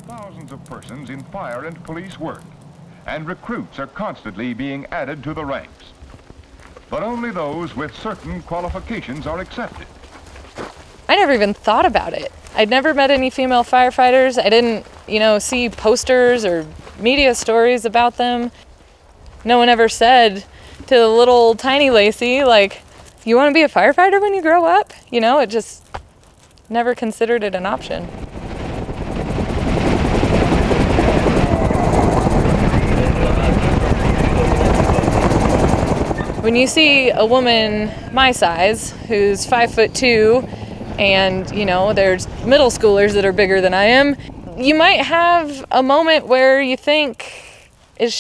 thousands of persons in fire and police work, and recruits are constantly being added to the ranks. But only those with certain qualifications are accepted. I never even thought about it. I'd never met any female firefighters. I didn't, see posters or media stories about them. No one ever said to the little tiny Lacey, like, you want to be a firefighter when you grow up? It just never considered it an option. When you see a woman my size who's 5'2", and there's middle schoolers that are bigger than I am, you might have a moment where you think, can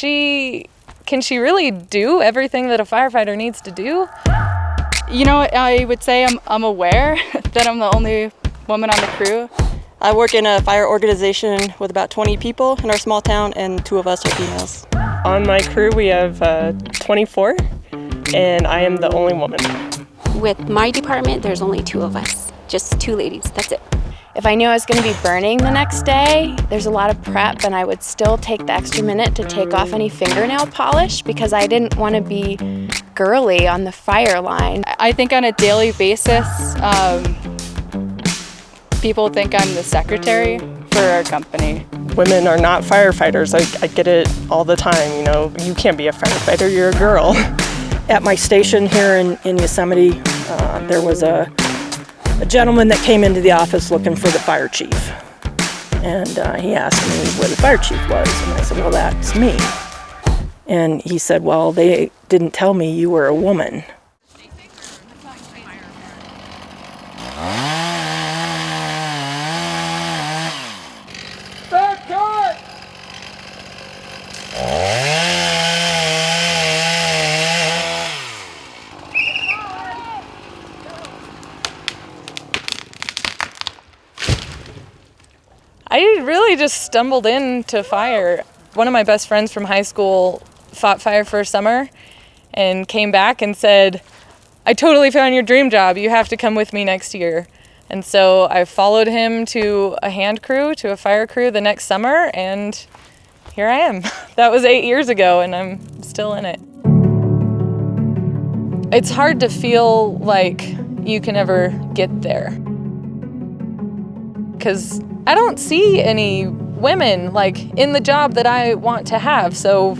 she really do everything that a firefighter needs to do? I would say I'm aware that I'm the only woman on the crew. I work in a fire organization with about 20 people in our small town, and 2 of us are females. On my crew we have 24, and I am the only woman. With my department, there's only 2 of us, just 2 ladies, that's it. If I knew I was going to be burning the next day, there's a lot of prep, and I would still take the extra minute to take off any fingernail polish because I didn't want to be girly on the fire line. I think on a daily basis, people think I'm the secretary for our company. Women are not firefighters. I get it all the time, you can't be a firefighter, you're a girl. At my station here in Yosemite, there was a gentleman that came into the office looking for the fire chief. And he asked me where the fire chief was, and I said, well, that's me. And he said, well, they didn't tell me you were a woman. I really just stumbled into fire. One of my best friends from high school fought fire for a summer and came back and said, I totally found your dream job. You have to come with me next year. And so I followed him to a hand crew, to a fire crew the next summer, and here I am. That was 8 years ago, and I'm still in it. It's hard to feel like you can ever get there, because I don't see any women in the job that I want to have. So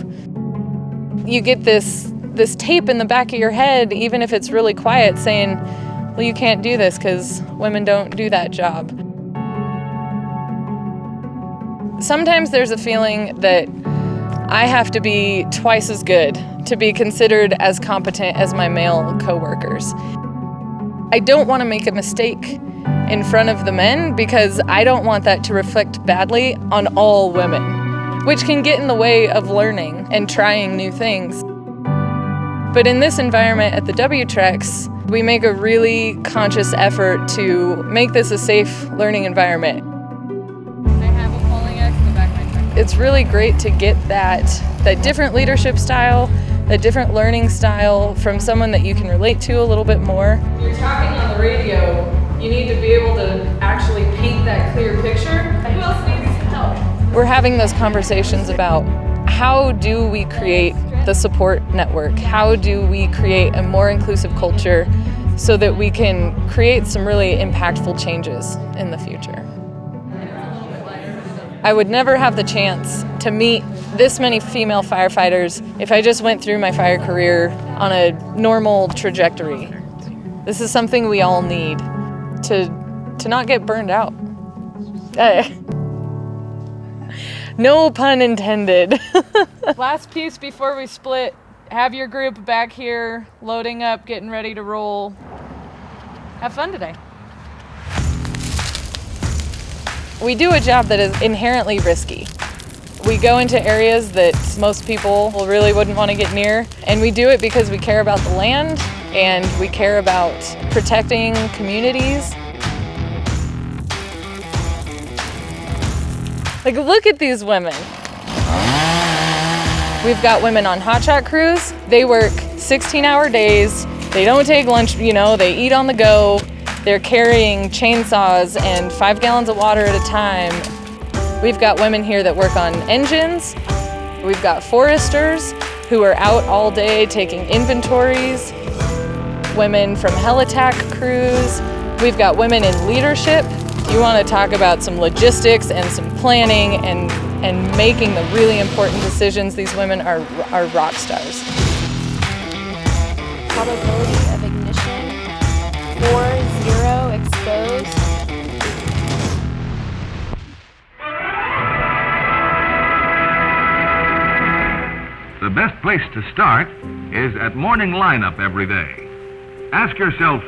you get this tape in the back of your head, even if it's really quiet, saying, well, you can't do this because women don't do that job. Sometimes there's a feeling that I have to be twice as good to be considered as competent as my male coworkers. I don't want to make a mistake in front of the men because I don't want that to reflect badly on all women, which can get in the way of learning and trying new things. But in this environment at the W-Trex, we make a really conscious effort to make this a safe learning environment. I have a falling axe in the back of my truck. It's really great to get that different leadership style, that different learning style from someone that you can relate to a little bit more. You're talking on the radio, you need to be able to actually paint that clear picture. Who else needs help? We're having those conversations about how do we create the support network? How do we create a more inclusive culture so that we can create some really impactful changes in the future? I would never have the chance to meet this many female firefighters if I just went through my fire career on a normal trajectory. This is something we all need to not get burned out. No pun intended. Last piece before we split. Have your group back here, loading up, getting ready to roll. Have fun today. We do a job that is inherently risky. We go into areas that most people really wouldn't want to get near, and we do it because we care about the land and we care about protecting communities. Look at these women. We've got women on hotshot crews. They work 16-hour days. They don't take lunch, they eat on the go. They're carrying chainsaws and 5 gallons of water at a time. We've got women here that work on engines. We've got foresters who are out all day taking inventories. Women from Helitack crews. We've got women in leadership. You want to talk about some logistics and some planning and making the really important decisions. These women are rock stars. Probability of ignition, 4-0 exposed. The best place to start is at morning lineup every day. Ask yourself,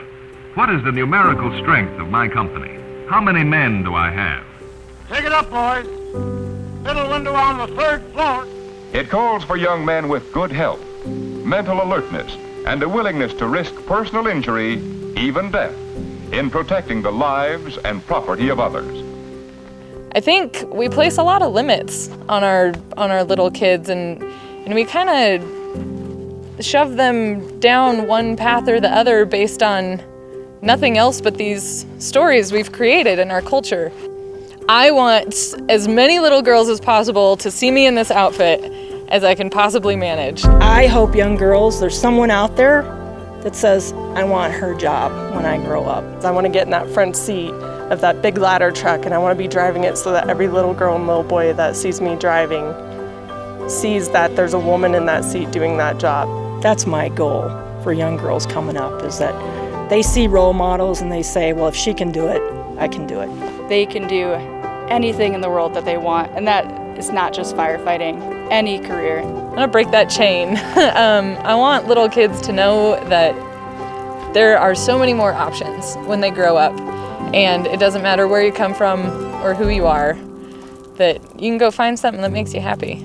what is the numerical strength of my company? How many men do I have? Take it up, boys. Little window on the 3rd floor. It calls for young men with good health, mental alertness, and a willingness to risk personal injury, even death, in protecting the lives and property of others. I think we place a lot of limits on our little kids, and we kind of shove them down one path or the other based on nothing else but these stories we've created in our culture. I want as many little girls as possible to see me in this outfit as I can possibly manage. I hope young girls, there's someone out there that says, I want her job when I grow up. I want to get in that front seat of that big ladder truck, and I want to be driving it so that every little girl and little boy that sees me driving sees that there's a woman in that seat doing that job. That's my goal for young girls coming up, is that they see role models and they say, well, if she can do it, I can do it. They can do anything in the world that they want, and that is not just firefighting, any career. I'm gonna break that chain. I want little kids to know that there are so many more options when they grow up, and it doesn't matter where you come from or who you are, that you can go find something that makes you happy.